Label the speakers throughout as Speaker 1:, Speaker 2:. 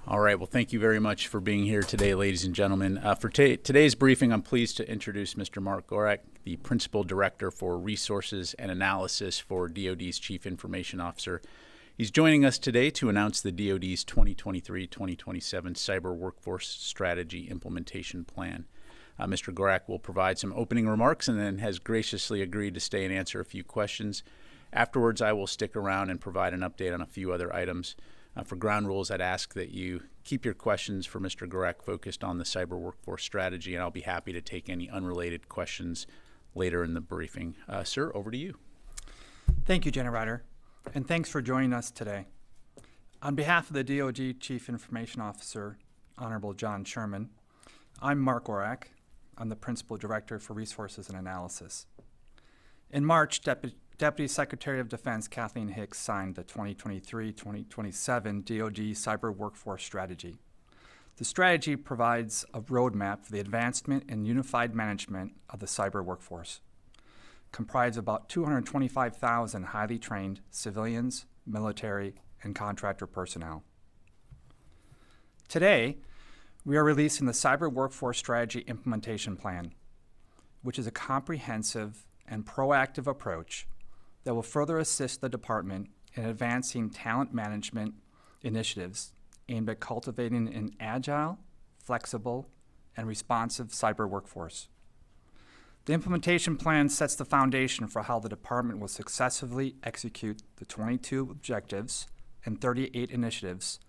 Speaker 1: All right. Well, thank you very much for being here today, ladies and gentlemen. For today's briefing, I'm pleased to introduce Mr. Mark Gorak, the Principal Director for Resources and Analysis for DoD's Chief Information Officer. He's joining us today to announce the DoD's 2023-2027 Cyber Workforce Strategy Implementation Plan. Mr. Gorak will provide some opening remarks and then has graciously agreed to stay and answer a few questions. Afterwards, I will stick around and provide an update on a few other items. For ground rules, I'd ask that you keep your questions for Mr. Gorak focused on the cyber workforce strategy, and I'll be happy to take any unrelated questions later in the briefing. Sir, over to you.
Speaker 2: Thank you, Ryder, and thanks for joining us today. On behalf of the DoD Chief Information Officer, Honorable John Sherman, I'm Mark Gorak. I'm the Principal Director for Resources and Analysis. In March, Deputy Secretary of Defense Kathleen Hicks signed the 2023-2027 DoD Cyber Workforce Strategy. The strategy provides a roadmap for the advancement and unified management of the cyber workforce, comprised of about 225,000 highly trained civilians, military, and contractor personnel. Today, we are releasing the Cyber Workforce Strategy Implementation Plan, which is a comprehensive and proactive approach that will further assist the department in advancing talent management initiatives aimed at cultivating an agile, flexible, and responsive cyber workforce. The implementation plan sets the foundation for how the department will successfully execute the 22 objectives and 38 initiatives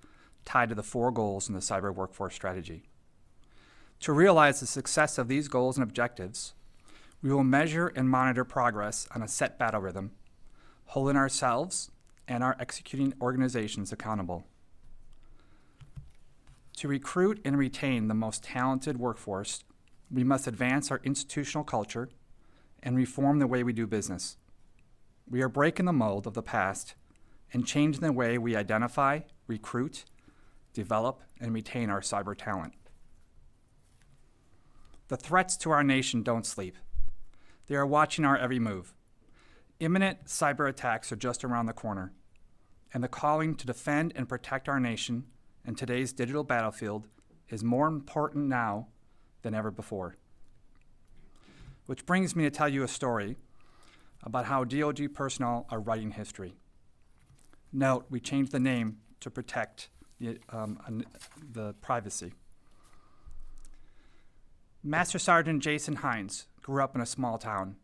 Speaker 2: tied to the 4 goals in the cyber workforce strategy. To realize the success of these goals and objectives, we will measure and monitor progress on a set battle rhythm, holding ourselves and our executing organizations accountable. To recruit and retain the most talented workforce, we must advance our institutional culture and reform the way we do business. We are breaking the mold of the past and changing the way we identify, recruit, develop, and retain our cyber talent. The threats to our nation don't sleep. They are watching our every move. Imminent cyber attacks are just around the corner, and the calling to defend and protect our nation in today's digital battlefield is more important now than ever before. Which brings me to tell you a story about how DoD personnel are writing history. Note, we changed the name to protect the privacy. Master Sergeant Jason Hines grew up in a small town.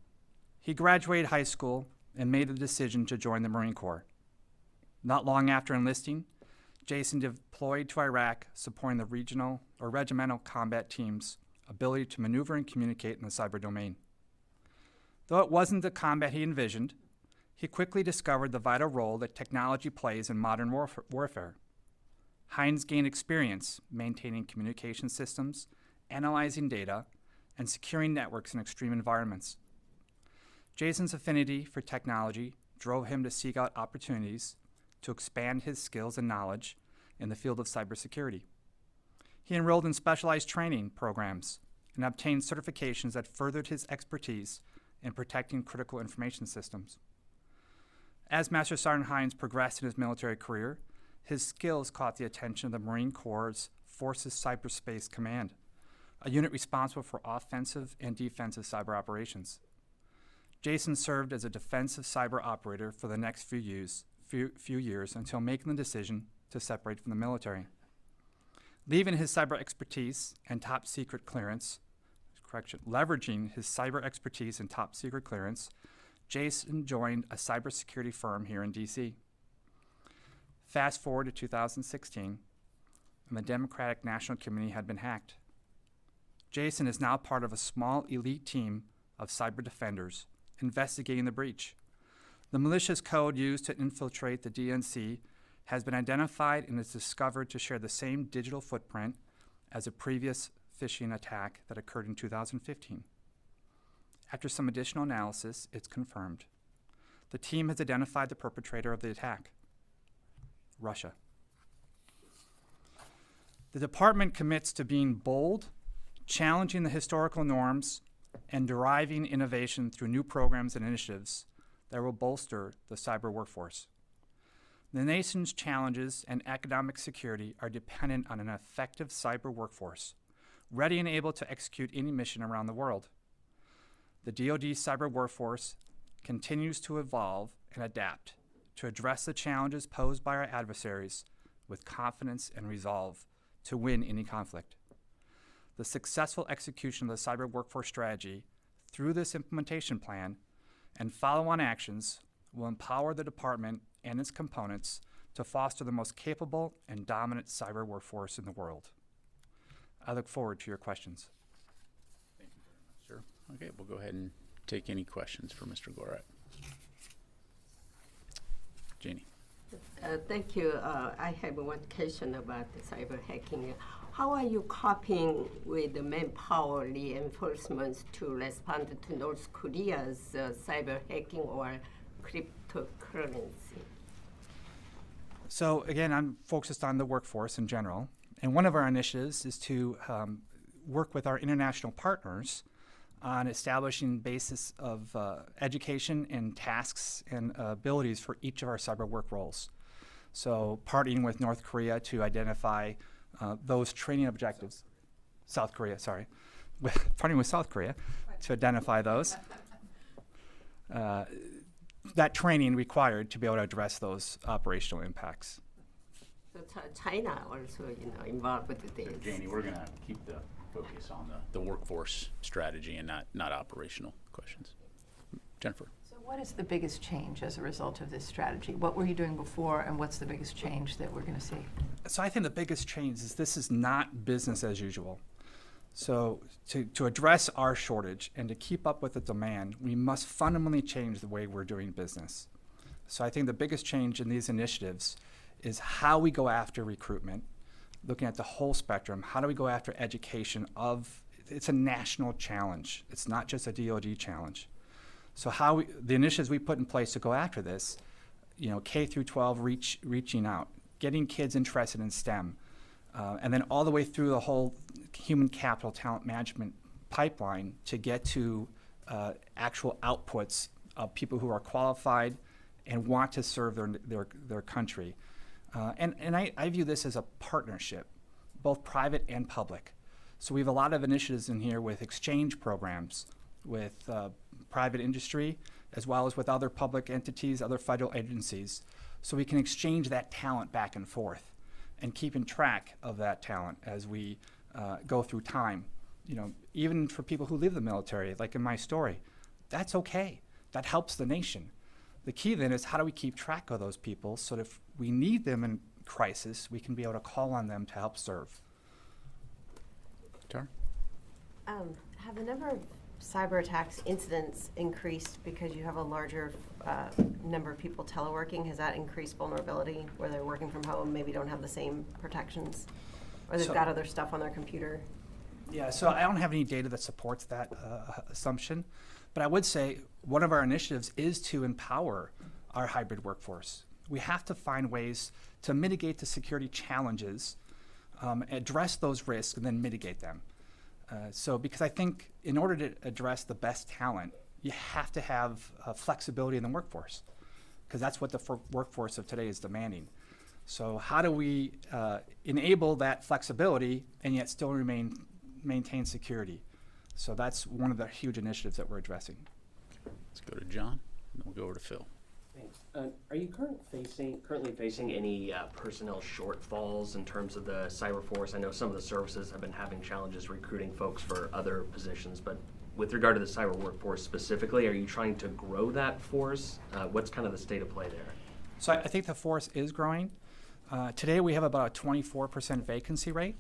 Speaker 2: He graduated high school and made the decision to join the Marine Corps. Not long after enlisting, Jason deployed to Iraq, supporting the regional or regimental combat team's ability to maneuver and communicate in the cyber domain. Though it wasn't the combat he envisioned, he quickly discovered the vital role that technology plays in modern warfare. Hines gained experience maintaining communication systems, analyzing data, and securing networks in extreme environments. Jason's affinity for technology drove him to seek out opportunities to expand his skills and knowledge in the field of cybersecurity. He enrolled in specialized training programs and obtained certifications that furthered his expertise in protecting critical information systems. As Master Sergeant Hines progressed in his military career, his skills caught the attention of the Marine Corps' Forces Cyberspace Command, a unit responsible for offensive and defensive cyber operations. Jason served as a defensive cyber operator for the next few years until making the decision to separate from the military. Leveraging his cyber expertise and top secret clearance, Jason joined a cybersecurity firm here in D.C. Fast forward to 2016, and the Democratic National Committee had been hacked. Jason is now part of a small elite team of cyber defenders investigating the breach. The malicious code used to infiltrate the DNC has been identified and is discovered to share the same digital footprint as a previous phishing attack that occurred in 2015. After some additional analysis, it's confirmed. The team has identified the perpetrator of the attack, Russia. The department commits to being bold, challenging the historical norms, and deriving innovation through new programs and initiatives that will bolster the cyber workforce. The nation's challenges and economic security are dependent on an effective cyber workforce, ready and able to execute any mission around the world. The DoD cyber workforce continues to evolve and adapt to address the challenges posed by our adversaries with confidence and resolve to win any conflict. The successful execution of the cyber workforce strategy through this implementation plan and follow-on actions will empower the department and its components to foster the most capable and dominant cyber workforce in the world. I look forward to your questions.
Speaker 1: Thank you very much, sir. Okay, we'll go ahead and take any questions for Mr. Gorak. Janie.
Speaker 3: Thank you. I have one question about the cyber hacking. How are you coping with the manpower reinforcements to respond to North Korea's cyber hacking or cryptocurrency?
Speaker 2: So again, I'm focused on the workforce in general, and one of our initiatives is to work with our international partners on establishing basis of education and tasks and abilities for each of our cyber work roles. So partnering with North Korea to identify those training objectives. South Korea, sorry. Partnering with South Korea to identify those. That training required to be able to address those operational impacts.
Speaker 3: So China also, involved with this.
Speaker 1: Janie, we're going to keep the focus on the workforce strategy and not operational questions. Jennifer.
Speaker 4: So what is the biggest change as a result of this strategy? What were you doing before, and what's the biggest change that we're going to see?
Speaker 2: So I think the biggest change is this is not business as usual. So to address our shortage and to keep up with the demand, we must fundamentally change the way we're doing business. So I think the biggest change in these initiatives is how we go after recruitment, looking at the whole spectrum. How do we go after education it's a national challenge. It's not just a DoD challenge. So the initiatives we put in place to go after this, K through 12 reaching out, getting kids interested in STEM, and then all the way through the whole human capital talent management pipeline to get to actual outputs of people who are qualified and want to serve their country. And I view this as a partnership, both private and public. So we have a lot of initiatives in here with exchange programs with private industry, as well as with other public entities, other federal agencies, so we can exchange that talent back and forth and keeping track of that talent as we go through time. Even for people who leave the military, like in my story, that's okay. That helps the nation. The key then is how do we keep track of those people so that if we need them in crisis, we can be able to call on them to help serve.
Speaker 1: Tara?
Speaker 5: Have the number of cyber attacks incidents increased because you have a larger number of people teleworking? Has that increased vulnerability where they're working from home, maybe don't have the same protections, or they've got other stuff on their computer?
Speaker 2: Yeah, so I don't have any data that supports that assumption, but I would say one of our initiatives is to empower our hybrid workforce. We have to find ways to mitigate the security challenges, address those risks, and then mitigate them. Because I think in order to address the best talent, you have to have flexibility in the workforce, because that's what the workforce of today is demanding. So how do we enable that flexibility and yet still maintain security? So that's one of the huge initiatives that we're addressing.
Speaker 1: Let's go to John, and then we'll go over to Phil.
Speaker 6: Thanks. Are you currently facing any personnel shortfalls in terms of the cyber force? I know some of the services have been having challenges recruiting folks for other positions, but with regard to the cyber workforce specifically, are you trying to grow that force? What's kind of the state of play there?
Speaker 2: So I think the force is growing. Today we have about a 24% vacancy rate.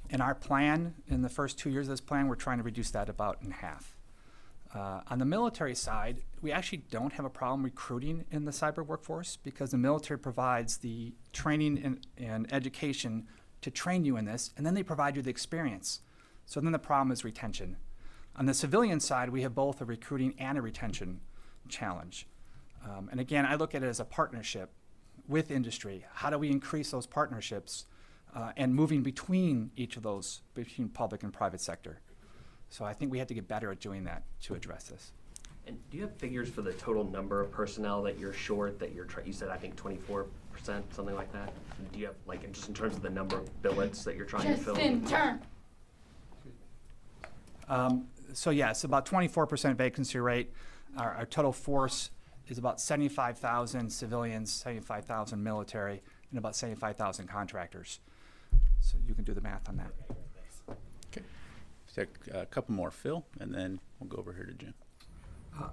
Speaker 2: In our plan, in the first 2 years of this plan, we're trying to reduce that about in half. On the military side, we actually don't have a problem recruiting in the cyber workforce because the military provides the training and education to train you in this, and then they provide you the experience. So then the problem is retention. On the civilian side, we have both a recruiting and a retention challenge. And again, I look at it as a partnership with industry. How do we increase those partnerships and moving between each of those, between public and private sector? So I think we have to get better at doing that to address this.
Speaker 6: And do you have figures for the total number of personnel that you're short, that you said, I think 24%, something like that? Do you have, like, just in terms of the number of billets that you're trying to fill?
Speaker 2: So yes, about 24% vacancy rate. Our total force is about 75,000 civilians, 75,000 military, and about 75,000 contractors. So you can do the math on that.
Speaker 1: Okay. Take a couple more, Phil, and then we'll go over here to Jim.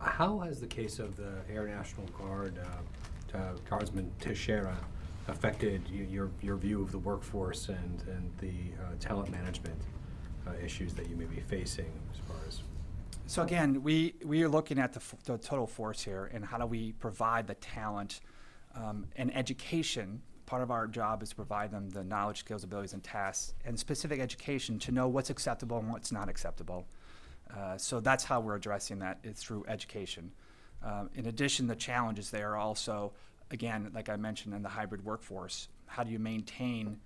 Speaker 7: How has the case of the Air National Guard, Guardsman Teixeira, affected your view of the workforce and the talent management issues that you may be facing as far as?
Speaker 2: So again, we are looking at the total force here, and how do we provide the talent and education. Part of our job is to provide them the knowledge, skills, abilities, and tasks, and specific education to know what's acceptable and what's not acceptable. So that's how we're addressing that, is through education. In addition, the challenges there are also, again, like I mentioned, in the hybrid workforce. How do you maintain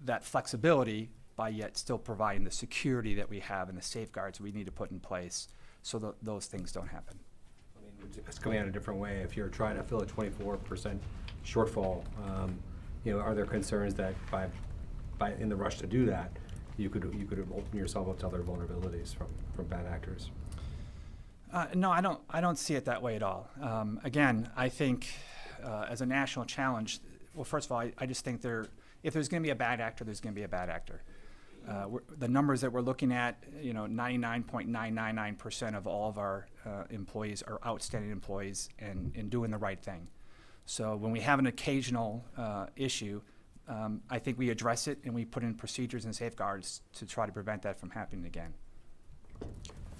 Speaker 2: that flexibility by yet still providing the security that we have and the safeguards we need to put in place so that those things don't happen?
Speaker 7: I mean, it's coming out a different way. If you're trying to fill a 24% shortfall, are there concerns that by in the rush to do that, you could open yourself up to other vulnerabilities from bad actors?
Speaker 2: No, I don't see it that way at all. Again, I think as a national challenge, well, first of all, I just think if there's going to be a bad actor, there's going to be a bad actor. The numbers that we're looking at, 99.999% of all of our employees are outstanding employees and doing the right thing. So when we have an occasional issue, I think we address it and we put in procedures and safeguards to try to prevent that from happening again.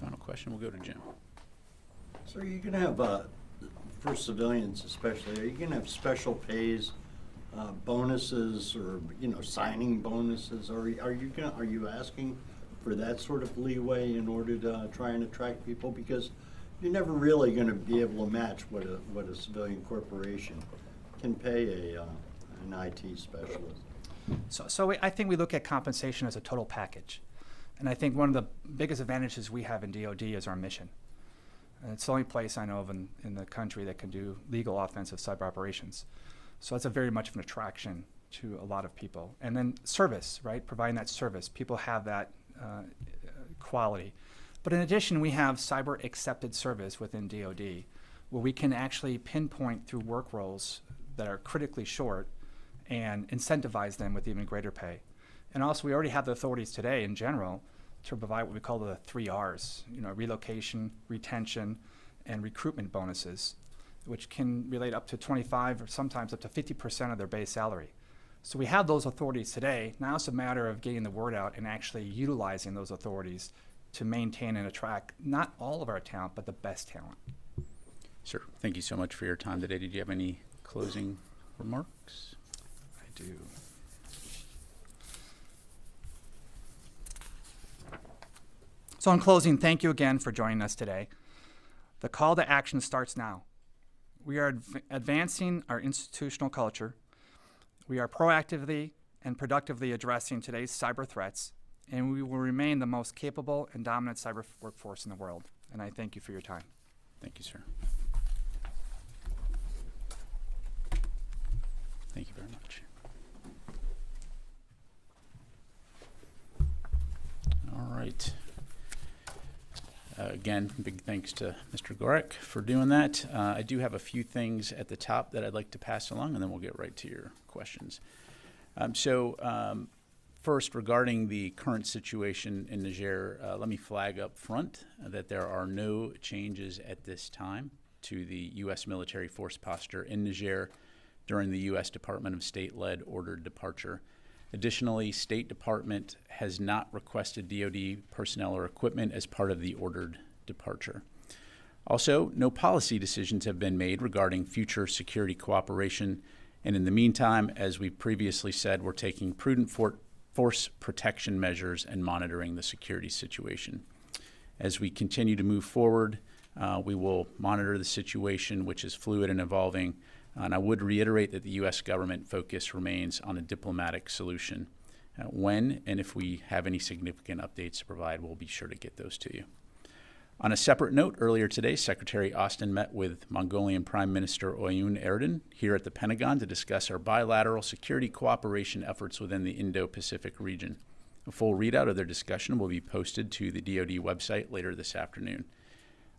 Speaker 1: Final question, we'll go to Jim.
Speaker 8: So are you going to have, for civilians especially, are you going to have special pays, bonuses, or signing bonuses? Are you asking for that sort of leeway in order to try and attract people? Because you're never really going to be able to match what a civilian corporation can pay an IT specialist.
Speaker 2: So I think we look at compensation as a total package. And I think one of the biggest advantages we have in DoD is our mission. And it's the only place I know of in the country that can do legal offensive cyber operations. So that's a very much of an attraction to a lot of people. And then service, right? Providing that service. People have that quality. But in addition, we have cyber accepted service within DoD, where we can actually pinpoint through work roles that are critically short and incentivize them with even greater pay. And also, we already have the authorities today in general to provide what we call the 3 Rs, relocation, retention, and recruitment bonuses, which can relate up to 25 or sometimes up to 50% of their base salary. So we have those authorities today. Now it's a matter of getting the word out and actually utilizing those authorities to maintain and attract not all of our talent, but the best talent.
Speaker 1: Sir, thank you so much for your time today. Did you have any closing remarks?
Speaker 2: I do. So in closing, thank you again for joining us today. The call to action starts now. We are advancing our institutional culture. We are proactively and productively addressing today's cyber threats, and we will remain the most capable and dominant cyber workforce in the world. And I thank you for your time.
Speaker 1: Thank you, sir. Thank you very much. All right. Again, big thanks to Mr. Gorek for doing that. I do have a few things at the top that I'd like to pass along, and then we'll get right to your questions. First, regarding the current situation in Niger, let me flag up front that there are no changes at this time to the U.S. military force posture in Niger during the U.S. Department of State-led ordered departure. Additionally, State Department has not requested DoD personnel or equipment as part of the ordered departure. Also, no policy decisions have been made regarding future security cooperation, and in the meantime, as we previously said, we're taking prudent force protection measures and monitoring the security situation. As we continue to move forward, we will monitor the situation, which is fluid and evolving. And I would reiterate that the U.S. government focus remains on a diplomatic solution. When and if we have any significant updates to provide, we'll be sure to get those to you. On a separate note, earlier today, Secretary Austin met with Mongolian Prime Minister Oyun Erdogan here at the Pentagon to discuss our bilateral security cooperation efforts within the Indo-Pacific region. A full readout of their discussion will be posted to the DoD website later this afternoon.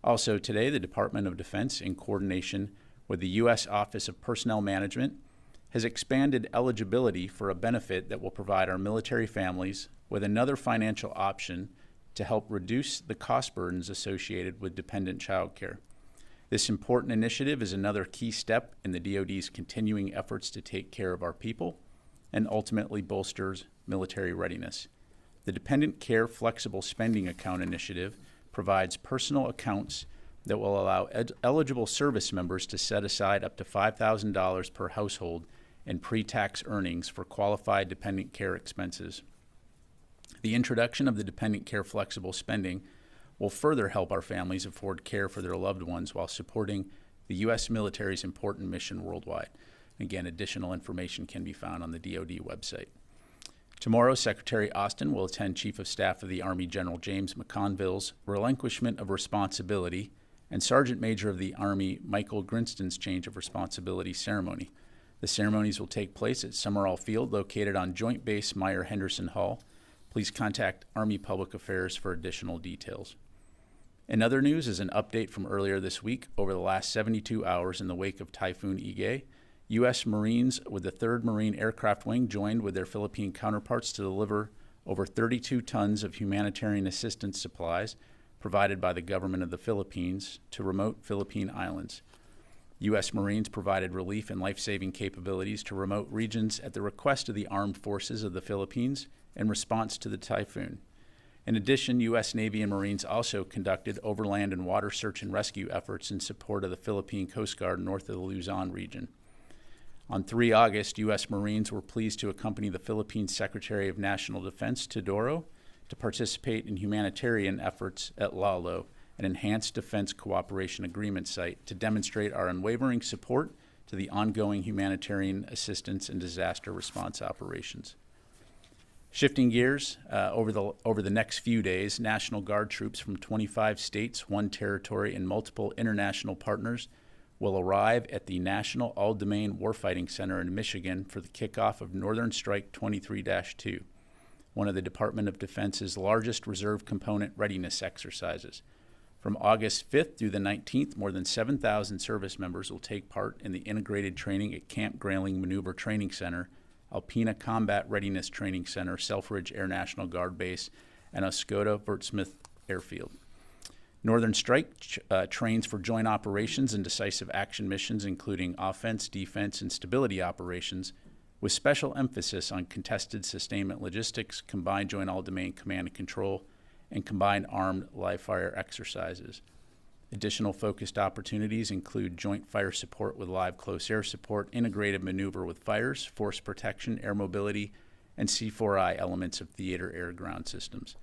Speaker 1: Also today, the Department of Defense, in coordination with the U.S. Office of Personnel Management, has expanded eligibility for a benefit that will provide our military families with another financial option to help reduce the cost burdens associated with dependent child care. This important initiative is another key step in the DoD's continuing efforts to take care of our people and ultimately bolsters military readiness. The Dependent Care Flexible Spending Account initiative provides personal accounts that will allow eligible service members to set aside up to $5,000 per household in pre-tax earnings for qualified dependent care expenses. The introduction of the Dependent Care Flexible Spending will further help our families afford care for their loved ones while supporting the U.S. military's important mission worldwide. Again, additional information can be found on the DoD website. Tomorrow, Secretary Austin will attend Chief of Staff of the Army General James McConville's relinquishment of responsibility and Sergeant Major of the Army Michael Grinston's change of responsibility ceremony. The ceremonies will take place at Summerall Field, located on Joint Base Meyer-Henderson Hall. Please contact Army Public Affairs for additional details. In other news is an update from earlier this week. Over the last 72 hours in the wake of Typhoon Ige, U.S. Marines with the 3rd Marine Aircraft Wing joined with their Philippine counterparts to deliver over 32 tons of humanitarian assistance supplies provided by the government of the Philippines to remote Philippine islands. U.S. Marines provided relief and life-saving capabilities to remote regions at the request of the armed forces of the Philippines in response to the typhoon. In addition, U.S. Navy and Marines also conducted overland and water search and rescue efforts in support of the Philippine Coast Guard north of the Luzon region. On 3 August, U.S. Marines were pleased to accompany the Philippine Secretary of National Defense, Teodoro, to participate in humanitarian efforts at Lalo, an enhanced defense cooperation agreement site, to demonstrate our unwavering support to the ongoing humanitarian assistance and disaster response operations. Shifting gears, over the next few days, National Guard troops from 25 states, 1 territory, and multiple international partners will arrive at the National All-Domain Warfighting Center in Michigan for the kickoff of Northern Strike 23-2, one of the Department of Defense's largest reserve component readiness exercises. From August 5th through the 19th, more than 7,000 service members will take part in the integrated training at Camp Grayling Maneuver Training Center, Alpena Combat Readiness Training Center, Selfridge Air National Guard Base, and Oscoda Wurtsmith Airfield. Northern Strike trains for joint operations and decisive action missions, including offense, defense, and stability operations, with special emphasis on contested sustainment logistics, combined joint all-domain command and control, and combined armed live-fire exercises. Additional focused opportunities include joint fire support with live close air support, integrated maneuver with fires, force protection, air mobility, and C4I elements of theater air-ground systems.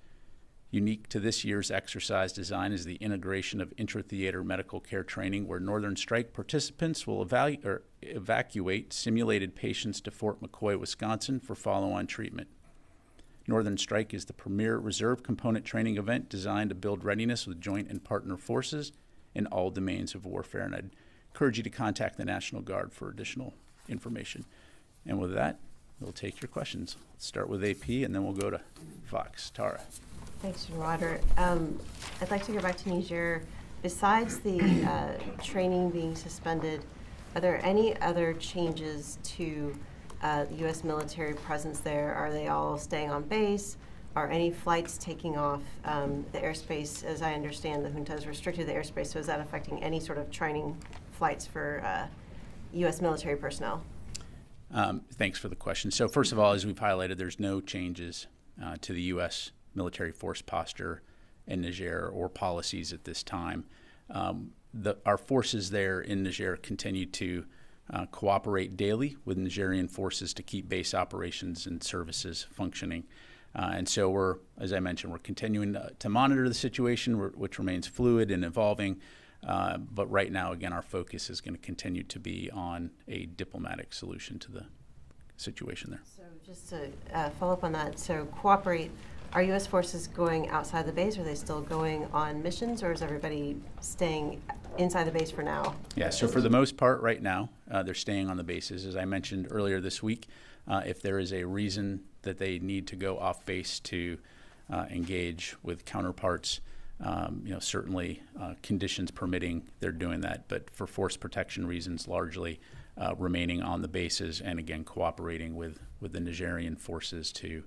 Speaker 1: Unique to this year's exercise design is the integration of intra-theater medical care training, where Northern Strike participants will evacuate simulated patients to Fort McCoy, Wisconsin for follow-on treatment. Northern Strike is the premier reserve component training event designed to build readiness with joint and partner forces in all domains of warfare, and I'd encourage you to contact the National Guard for additional information. And with that, we'll take your questions. Let's start with AP, and then we'll go to Fox. Tara.
Speaker 5: Thanks, Ryder. I'd like to go back to Niger. Besides the training being suspended, are there any other changes to the U.S. military presence there? Are they all staying on base? Are any flights taking off the airspace? As I understand, the junta has restricted the airspace, so is that affecting any sort of training flights for U.S. military personnel?
Speaker 1: Thanks for the question. So first of all, as we've highlighted, there's no changes to the U.S. military force posture in Niger or policies at this time. Our forces there in Niger continue to cooperate daily with Nigerian forces to keep base operations and services functioning. And so as I mentioned, we're continuing to monitor the situation, which remains fluid and evolving. But right now, again, our focus is going to continue to be on a diplomatic solution to the situation there.
Speaker 5: So just to follow up on that, so cooperate, Are U.S. forces going outside the base? Are they still going on missions, or is everybody staying inside the base for now?
Speaker 1: Yeah, so for the most part right now, they're staying on the bases. As I mentioned earlier this week, if there is a reason that they need to go off base to engage with counterparts, certainly conditions permitting, they're doing that. But for force protection reasons, largely remaining on the bases and, again, cooperating with the Nigerian forces to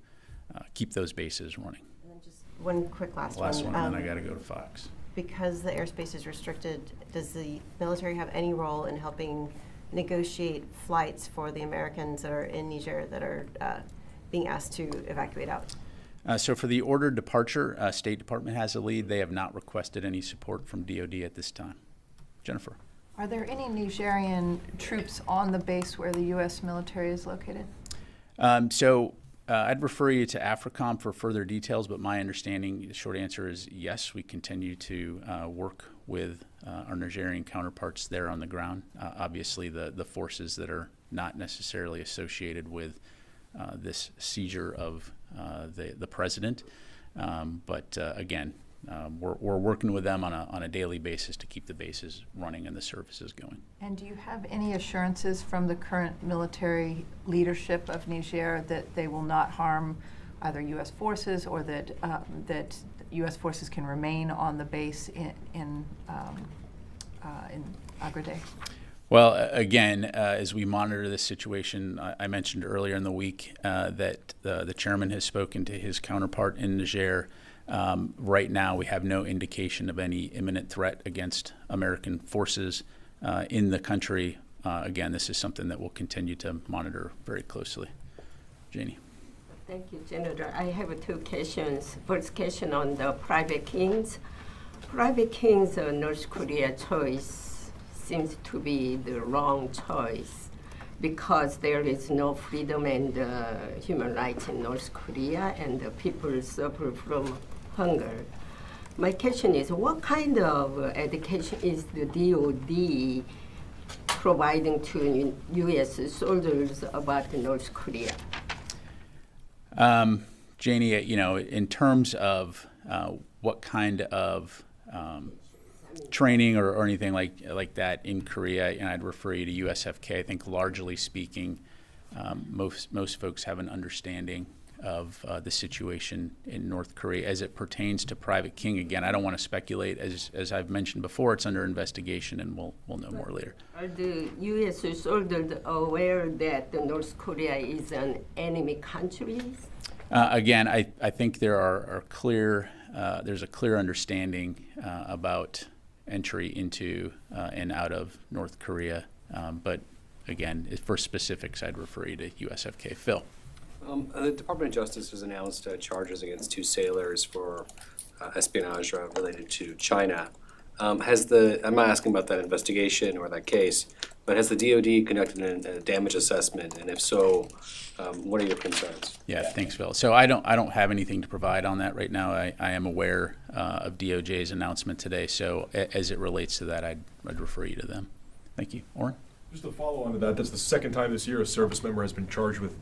Speaker 1: keep those bases running.
Speaker 5: And then just one quick last
Speaker 1: one, and then I got to go to
Speaker 5: Um,
Speaker 1: Fox.
Speaker 5: Because the airspace is restricted, does the military have any role in helping negotiate flights for the Americans that are in Niger that are being asked to evacuate out?
Speaker 1: So for the ordered departure, State Department has a lead. They have not requested any support from DOD at this time. Jennifer.
Speaker 4: Are there any Nigerian troops on the base where the U.S. military is located?
Speaker 1: I'd refer you to AFRICOM for further details, but my understanding, the short answer is yes, we continue to work with our Nigerian counterparts there on the ground. Obviously, the forces that are not necessarily associated with this seizure of the president. Again, we're working with them on a daily basis to keep the bases running and the services going.
Speaker 4: And do you have any assurances from the current military leadership of Niger that they will not harm either U.S. forces or that U.S. forces can remain on the base in Agrade?
Speaker 1: Well, again, as we monitor this situation, I mentioned earlier in the week that the chairman has spoken to his counterpart in Niger. Right now, we have no indication of any imminent threat against American forces in the country. Again, this is something that we'll continue to monitor very closely. Janie.
Speaker 3: Thank you, Senator. I have two questions. First question on the Private King's. Private King's North Korea choice seems to be the wrong choice because there is no freedom and human rights in North Korea and the people suffer from hunger. My question is, what kind of education is the DOD providing to U.S. soldiers about North Korea?
Speaker 1: Janie, in terms of what kind of training or anything like that in Korea, and I'd refer you to USFK. I think largely speaking, most folks have an understanding of the situation in North Korea as it pertains to Private King. Again, I don't want to speculate. As I've mentioned before, it's under investigation, and we'll know more later.
Speaker 3: Are the U.S. soldiers aware that North Korea is an enemy country?
Speaker 1: Again, I think there's a clear understanding about entry into and out of North Korea. But again, for specifics, I'd refer you to USFK. Phil.
Speaker 7: The Department of Justice has announced charges against 2 sailors for espionage related to China. I'm not asking about that investigation or that case, but has the DOD conducted a damage assessment, and if so, what are your concerns?
Speaker 1: Yeah, thanks, Phil. So I don't have anything to provide on that right now. I am aware of DOJ's announcement today, so as it relates to that, I'd refer you to them. Thank you. Oren?
Speaker 9: Just to follow on to that, that's the second time this year a service member has been charged with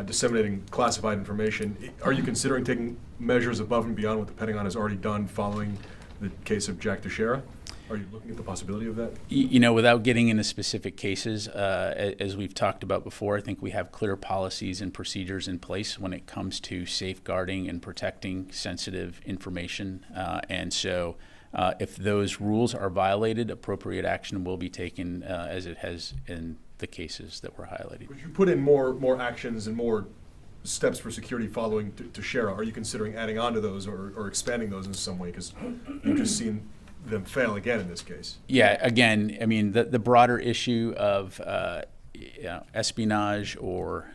Speaker 9: disseminating classified information. Are you considering taking measures above and beyond what the Pentagon has already done following the case of Jack Teixeira? Are you looking at the possibility of that?
Speaker 1: Without getting into specific cases, as we've talked about before, I think we have clear policies and procedures in place when it comes to safeguarding and protecting sensitive information. And so if those rules are violated, appropriate action will be taken as it has in the cases that were highlighted.
Speaker 9: Would you put in more actions and more steps for security following Teixeira? Are you considering adding on to those or expanding those in some way? Because you've just seen them fail again in this case.
Speaker 1: Yeah, again, I mean, the broader issue of espionage or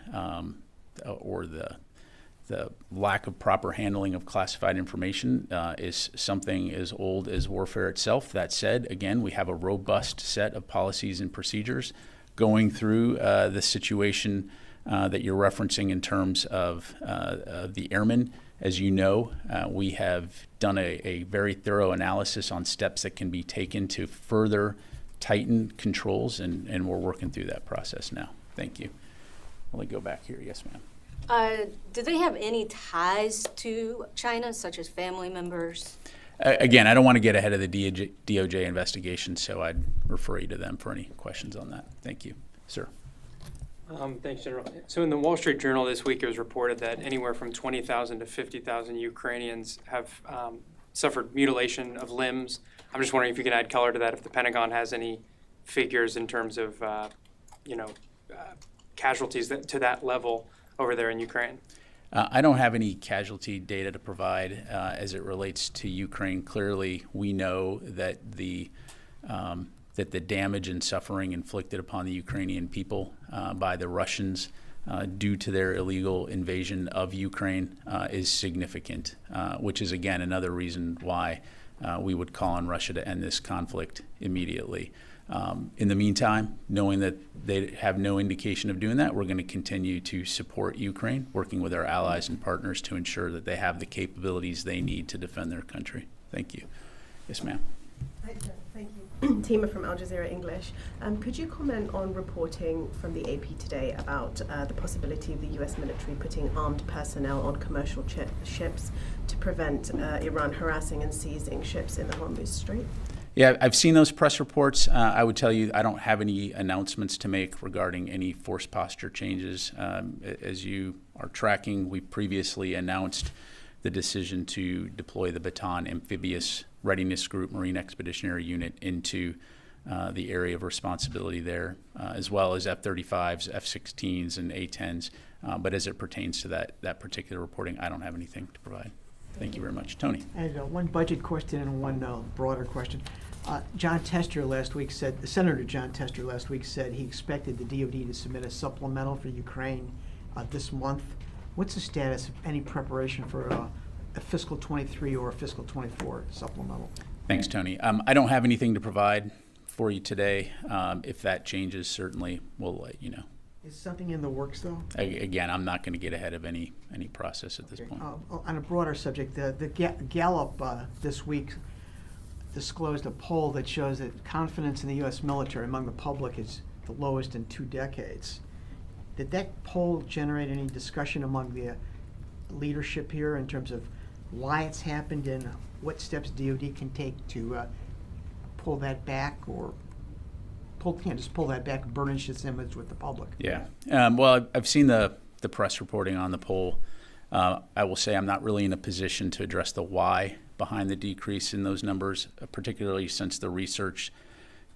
Speaker 1: the lack of proper handling of classified information is something as old as warfare itself. That said, again, we have a robust set of policies and procedures going through the situation that you're referencing in terms of the airmen. As you know, we have done a very thorough analysis on steps that can be taken to further tighten controls, and we're working through that process now. Thank you. Let me go back here. Yes, ma'am.
Speaker 10: Do they have any ties to China, such as family members?
Speaker 1: Again, I don't want to get ahead of the DOJ investigation, so I'd refer you to them for any questions on that. Thank you. Sir.
Speaker 11: Thanks, General. So in the Wall Street Journal this week, it was reported that anywhere from 20,000 to 50,000 Ukrainians have suffered mutilation of limbs. I'm just wondering if you can add color to that, if the Pentagon has any figures in terms of, casualties to that level over there in Ukraine.
Speaker 1: I don't have any casualty data to provide as it relates to Ukraine. Clearly, we know that the damage and suffering inflicted upon the Ukrainian people by the Russians due to their illegal invasion of Ukraine is significant, which is, again, another reason why we would call on Russia to end this conflict immediately. In the meantime, knowing that they have no indication of doing that, we're going to continue to support Ukraine, working with our allies and partners to ensure that they have the capabilities they need to defend their country. Thank you. Yes, ma'am.
Speaker 12: Thank you. Tima from Al Jazeera English. Could you comment on reporting from the AP today about the possibility of the U.S. military putting armed personnel on commercial ships to prevent Iran harassing and seizing ships in the Hormuz Strait?
Speaker 1: Yeah, I've seen those press reports. I would tell you I don't have any announcements to make regarding any force posture changes. As you are tracking, we previously announced the decision to deploy the Bataan Amphibious Readiness Group Marine Expeditionary Unit into the area of responsibility there, as well as F-35s, F-16s, and A-10s. But as it pertains to that particular reporting, I don't have anything to provide. Thank you very much. Tony.
Speaker 13: And one budget question and one broader question. John Tester last week said, Senator John Tester last week said he expected the DOD to submit a supplemental for Ukraine this month. What's the status of any preparation for a fiscal 23 or a fiscal 24 supplemental?
Speaker 1: Thanks, Tony. I don't have anything to provide for you today. If that changes, certainly we'll let you know.
Speaker 13: Is something in the works, though?
Speaker 1: Again, I'm not going to get ahead of any process at this point.
Speaker 13: On a broader subject, the Gallup this week disclosed a poll that shows that confidence in the U.S. military among the public is the lowest in 2 decades. Did that poll generate any discussion among the leadership here in terms of why it's happened and what steps DOD can take to pull that back, or just pull that back and burnish its image with the public?
Speaker 1: Yeah. Well, I've seen the press reporting on the poll. I will say I'm not really in a position to address the why behind the decrease in those numbers, particularly since the research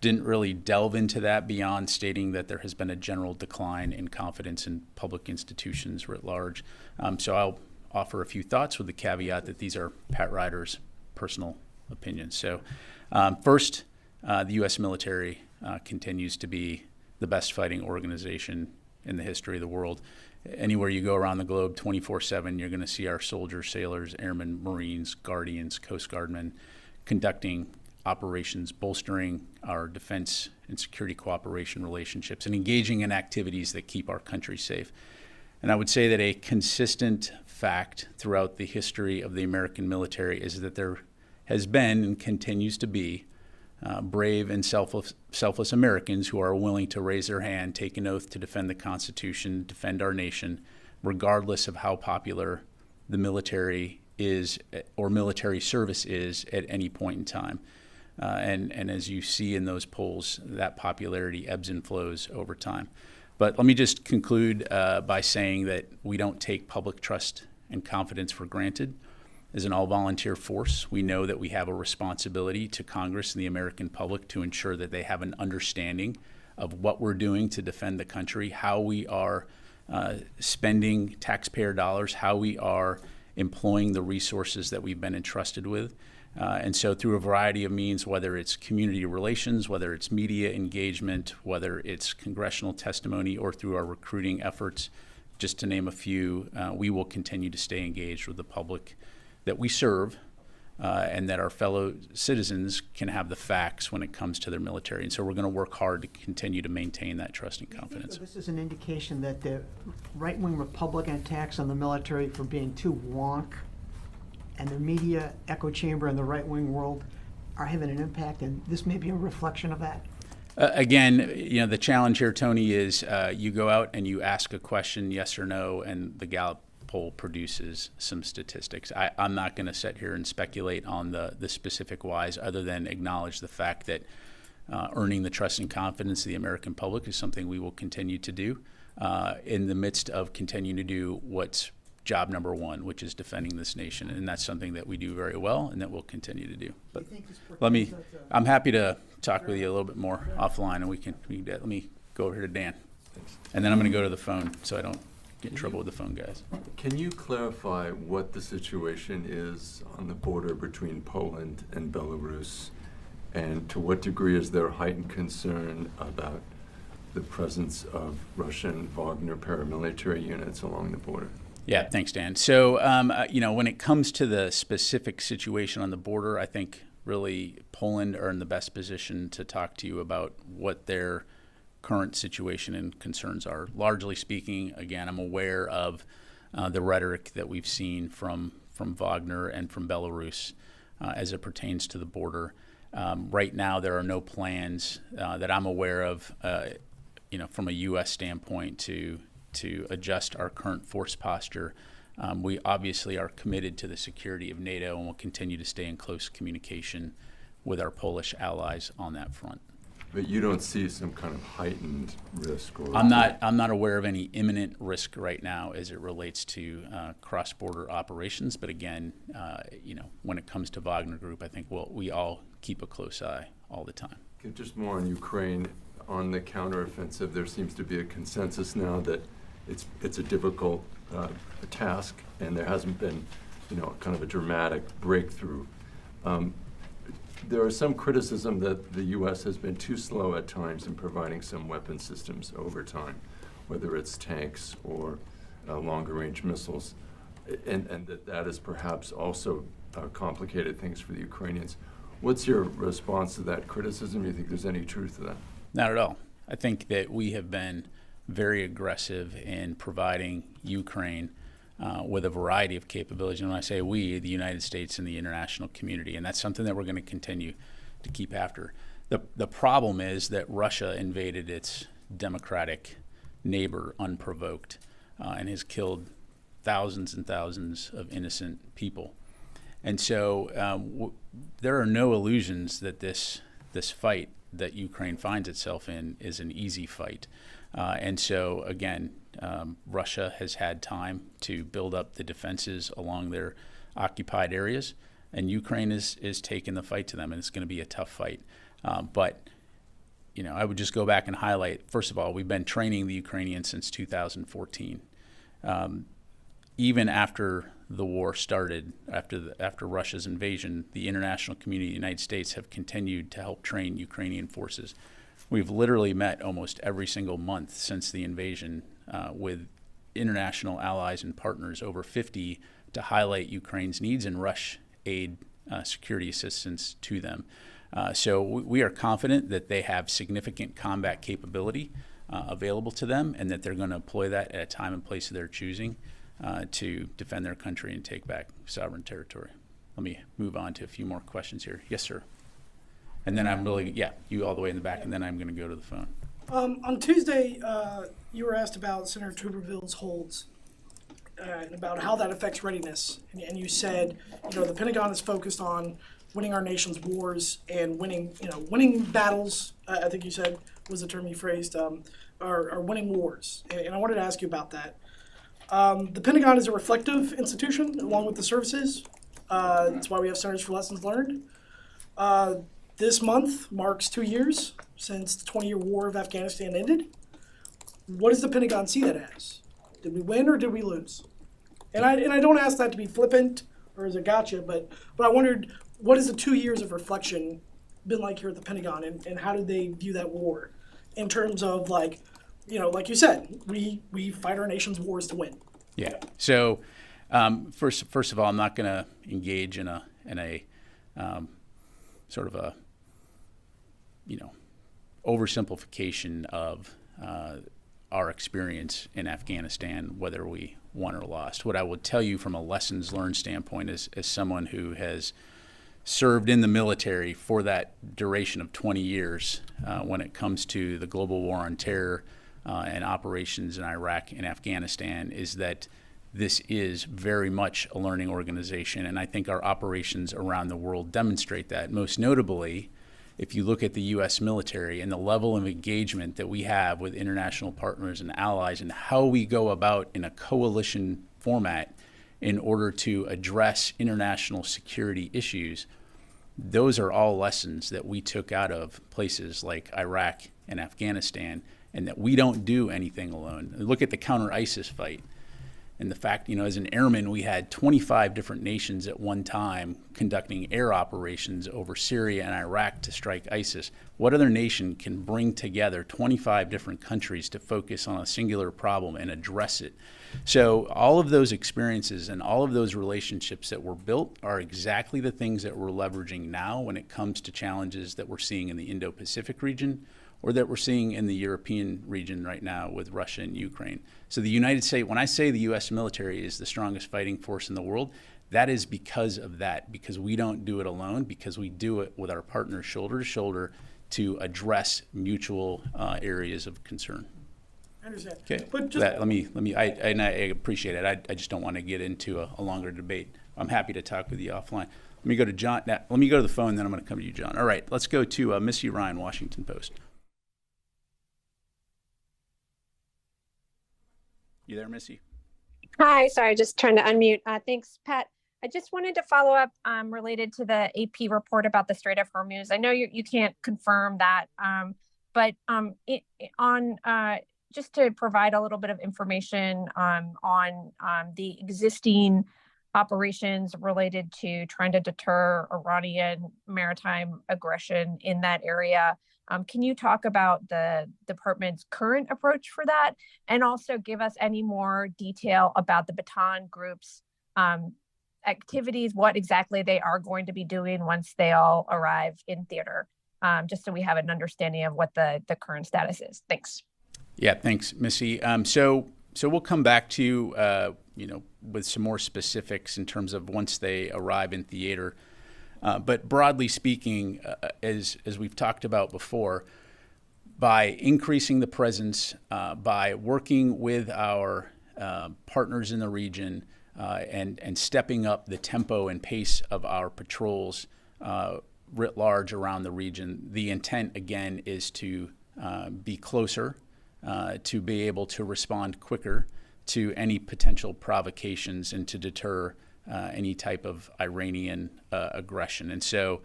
Speaker 1: didn't really delve into that beyond stating that there has been a general decline in confidence in public institutions writ large. So I'll offer a few thoughts with the caveat that these are Pat Ryder's personal opinions. So first, the U.S. military continues to be the best fighting organization in the history of the world. Anywhere you go around the globe, 24/7, you're going to see our soldiers, sailors, airmen, Marines, Guardians, Coast Guardmen conducting operations, bolstering our defense and security cooperation relationships, and engaging in activities that keep our country safe. And I would say that a consistent fact throughout the history of the American military is that there has been and continues to be brave and selfless Americans who are willing to raise their hand, take an oath to defend the Constitution, defend our nation, regardless of how popular the military is or military service is at any point in time. And as you see in those polls, that popularity ebbs and flows over time. But let me just conclude by saying that we don't take public trust and confidence for granted. As an all-volunteer force, we know that we have a responsibility to Congress and the American public to ensure that they have an understanding of what we're doing to defend the country, how we are spending taxpayer dollars, how we are employing the resources that we've been entrusted with. And so through a variety of means, whether it's community relations, whether it's media engagement, whether it's congressional testimony, or through our recruiting efforts, just to name a few, we will continue to stay engaged with the public that we serve, and that our fellow citizens can have the facts when it comes to their military. And so we're going to work hard to continue to maintain that trust and confidence.
Speaker 13: This is an indication that the right-wing Republican attacks on the military for being too wonk and the media echo chamber in the right-wing world are having an impact, and this may be a reflection of that?
Speaker 1: Again, the challenge here, Tony, is you go out and you ask a question, yes or no, and the Gallup poll produces some statistics. I'm not going to sit here and speculate on the specific whys, other than acknowledge the fact that earning the trust and confidence of the American public is something we will continue to do in the midst of continuing to do what's job number one, which is defending this nation. And that's something that we do very well and that we'll continue to do. But I'm happy to talk with you a little bit more offline, and let me go over here to Dan. And then I'm going to go to the phone so I don't get in trouble with the phone guys.
Speaker 14: Can you clarify what the situation is on the border between Poland and Belarus, and to what degree is there heightened concern about the presence of Russian Wagner paramilitary units along the border?
Speaker 1: Yeah, thanks, Dan. So, when it comes to the specific situation on the border, I think really Poland are in the best position to talk to you about what their current situation and concerns are. Largely speaking, again, I'm aware of the rhetoric that we've seen from Wagner and from Belarus as it pertains to the border. Right now, there are no plans that I'm aware of, from a U.S. standpoint to adjust our current force posture. We obviously are committed to the security of NATO and will continue to stay in close communication with our Polish allies on that front.
Speaker 14: But you don't see some kind of heightened risk? Or
Speaker 1: I'm not aware of any imminent risk right now as it relates to cross-border operations. But again, when it comes to Wagner Group, I think we all keep a close eye all the time.
Speaker 14: Just more on Ukraine. On the counteroffensive, there seems to be a consensus now that it's a difficult task, and there hasn't been, kind of a dramatic breakthrough. There is some criticism that the U.S. has been too slow at times in providing some weapon systems over time, whether it's tanks or longer-range missiles, and that has perhaps also complicated things for the Ukrainians. What's your response to that criticism? Do you think there's any truth to that?
Speaker 1: Not at all. I think that we have been very aggressive in providing Ukraine with a variety of capabilities. And when I say we, the United States and the international community, and that's something that we're going to continue to keep after. The problem is that Russia invaded its democratic neighbor unprovoked and has killed thousands and thousands of innocent people. And so there are no illusions that this fight that Ukraine finds itself in is an easy fight. And so, again, Russia has had time to build up the defenses along their occupied areas, and Ukraine is taking the fight to them, and it's going to be a tough fight. But I would just go back and highlight, first of all, we've been training the Ukrainians since 2014. Even after the war started, after Russia's invasion, the international community, the United States, have continued to help train Ukrainian forces. We've literally met almost every single month since the invasion with international allies and partners, over 50, to highlight Ukraine's needs and rush aid security assistance to them. So we are confident that they have significant combat capability available to them, and that they're going to employ that at a time and place of their choosing to defend their country and take back sovereign territory. Let me move on to a few more questions here. Yes, sir. And then you all the way in the back, and then I'm going to go to the phone.
Speaker 15: On Tuesday, you were asked about Senator Tuberville's holds and about how that affects readiness. And you said, the Pentagon is focused on winning our nation's wars and winning battles, I think you said was the term you phrased, are winning wars. And I wanted to ask you about that. The Pentagon is a reflective institution along with the services. That's why we have Centers for Lessons Learned. This month marks 2 years since the 20-year war of Afghanistan ended. What does the Pentagon see that as? Did we win or did we lose? And I don't ask that to be flippant or as a gotcha, but I wondered, what has the 2 years of reflection been like here at the Pentagon, and how did they view that war in terms of, like you said, we fight our nation's wars to win.
Speaker 1: Yeah. So first of all, I'm not going to engage in a sort of a oversimplification of our experience in Afghanistan, whether we won or lost. What I would tell you from a lessons learned standpoint is, as someone who has served in the military for that duration of 20 years when it comes to the global war on terror and operations in Iraq and Afghanistan is that this is very much a learning organization, and I think our operations around the world demonstrate that. Most notably, if you look at the U.S. military and the level of engagement that we have with international partners and allies and how we go about in a coalition format in order to address international security issues, those are all lessons that we took out of places like Iraq and Afghanistan, and that we don't do anything alone. Look at the counter-ISIS fight. And the fact, as an airman, we had 25 different nations at one time conducting air operations over Syria and Iraq to strike ISIS. What other nation can bring together 25 different countries to focus on a singular problem and address it? So all of those experiences and all of those relationships that were built are exactly the things that we're leveraging now when it comes to challenges that we're seeing in the Indo-Pacific region, or that we're seeing in the European region right now with Russia and Ukraine. So the United States, when I say the U.S. military is the strongest fighting force in the world, that is because of that, because we don't do it alone, because we do it with our partners shoulder to shoulder to address mutual areas of concern.
Speaker 15: I understand.
Speaker 1: Okay,
Speaker 15: But just,
Speaker 1: I appreciate it. I just don't want to get into a longer debate. I'm happy to talk with you offline. Let me go to John. Now, let me go to the phone, then I'm going to come to you, John. All right, let's go to Missy Ryan, Washington Post. You there, Missy?
Speaker 16: Hi, sorry, just trying to unmute. Thanks, Pat. I just wanted to follow up related to the AP report about the Strait of Hormuz. I know you can't confirm that, but just to provide a little bit of information on the existing operations related to trying to deter Iranian maritime aggression in that area. Can you talk about the department's current approach for that, and also give us any more detail about the Baton Group's activities, what exactly they are going to be doing once they all arrive in theater, just so we have an understanding of what the current status is. Thanks.
Speaker 1: Yeah, thanks, Missy. So we'll come back to you, with some more specifics in terms of once they arrive in theater. But broadly speaking, as we've talked about before, by increasing the presence, by working with our partners in the region, and stepping up the tempo and pace of our patrols writ large around the region, the intent, again, is to be closer, to be able to respond quicker to any potential provocations and to deter any type of Iranian aggression. And so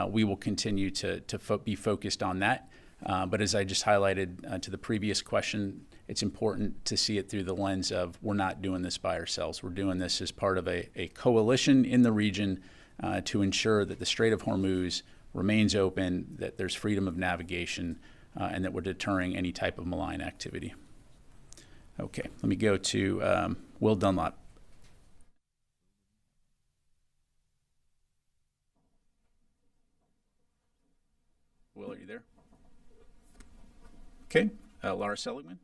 Speaker 1: we will continue to be focused on that. But as I just highlighted to the previous question, it's important to see it through the lens of we're not doing this by ourselves. We're doing this as part of a coalition in the region to ensure that the Strait of Hormuz remains open, that there's freedom of navigation, and that we're deterring any type of malign activity. Okay, let me go to Will Dunlop. Will, are you there? Okay, Laura Seligman.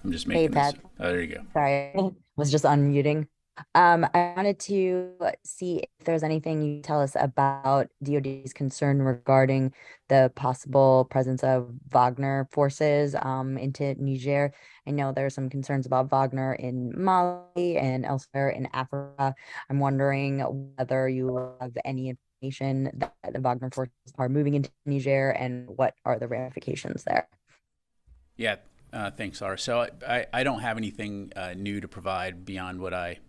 Speaker 1: I'm just making this. Oh, there you go.
Speaker 17: Sorry, I was just unmuting. I wanted to see if there's anything you can tell us about DoD's concern regarding the possible presence of Wagner forces into Niger. I know there are some concerns about Wagner in Mali and elsewhere in Africa. I'm wondering whether you have any information that the Wagner forces are moving into Niger and what are the ramifications there.
Speaker 1: Yeah, thanks, Laura. So I don't have anything new to provide beyond what I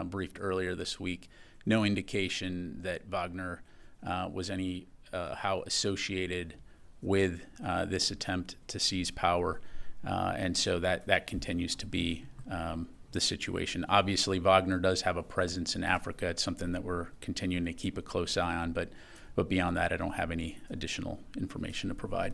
Speaker 1: briefed earlier this week. No indication that Wagner was how associated with this attempt to seize power, and so that continues to be the situation. Obviously, Wagner does have a presence in Africa. It's something that we're continuing to keep a close eye on, but beyond that, I don't have any additional information to provide.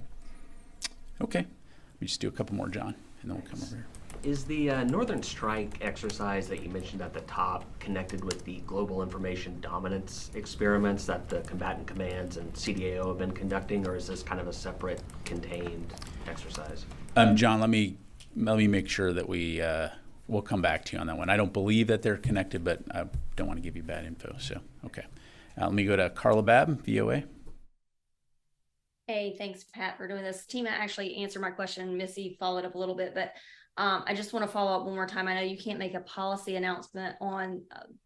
Speaker 1: Okay, let me just do a couple more, John, and then we'll come over here.
Speaker 6: Is the Northern Strike exercise that you mentioned at the top connected with the global information dominance experiments that the combatant commands and CDAO have been conducting, or is this kind of a separate, contained exercise?
Speaker 1: John, let me make sure that we're we'll come back to you on that one. I don't believe that they're connected, but I don't want to give you bad info. So, okay. Let me go to Carla Babb, VOA.
Speaker 18: Hey, thanks, Pat, for doing this. Tima actually answered my question. Missy followed up a little bit, but I just want to follow up one more time. I know you can't make a policy announcement on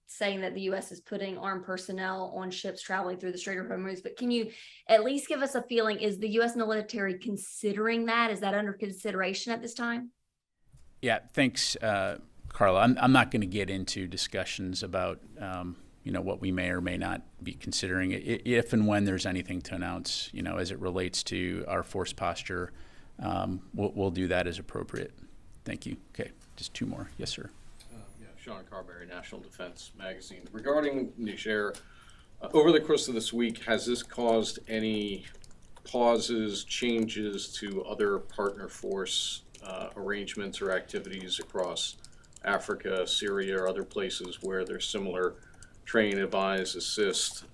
Speaker 18: saying that the U.S. is putting armed personnel on ships traveling through the Strait of Hormuz, but can you at least give us a feeling, is the U.S. military considering that? Is that under consideration at this time?
Speaker 1: Yeah, thanks, Carla. I'm not going to get into discussions about what we may or may not be considering. If and when there's anything to announce, as it relates to our force posture, we'll do that as appropriate. Thank you. Okay, just two more. Yes, sir.
Speaker 19: Sean Carberry, National Defense Magazine. Regarding Niger, over the course of this week, has this caused any pauses, changes to other partner force arrangements or activities across Africa, Syria, or other places where there's similar train, advise, assist,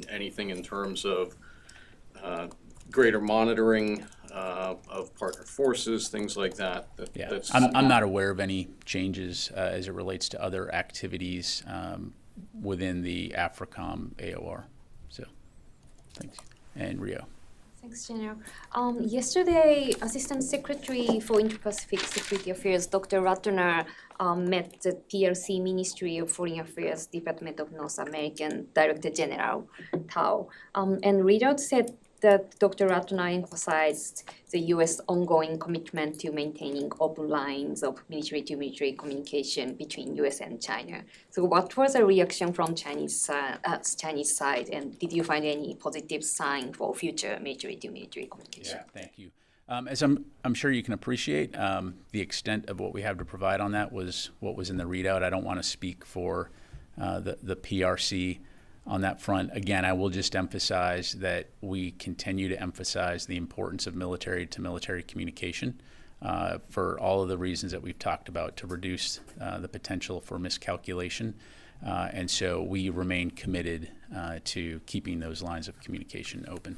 Speaker 19: anything in terms of greater monitoring of partner forces, things like that?
Speaker 1: Yeah, I'm not aware of any changes as it relates to other activities within the AFRICOM AOR. So, thanks. And Rio.
Speaker 20: Thanks, General. Yesterday, Assistant Secretary for Indo-Pacific Security Affairs, Dr. Ratner, met the PRC Ministry of Foreign Affairs Department of North American Director General Tao. And readout said that Dr. Ratner emphasized the U.S. ongoing commitment to maintaining open lines of military-to-military communication between U.S. and China. So what was the reaction from Chinese side, and did you find any positive sign for future military-to-military communication?
Speaker 1: Yeah, thank you. As I'm sure you can appreciate, the extent of what we have to provide on that was what was in the readout. I don't want to speak for the PRC on that front. Again, I will just emphasize that we continue to emphasize the importance of military-to-military communication for all of the reasons that we've talked about, to reduce the potential for miscalculation. And so we remain committed to keeping those lines of communication open.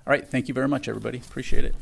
Speaker 1: All right, thank you very much, everybody. Appreciate it.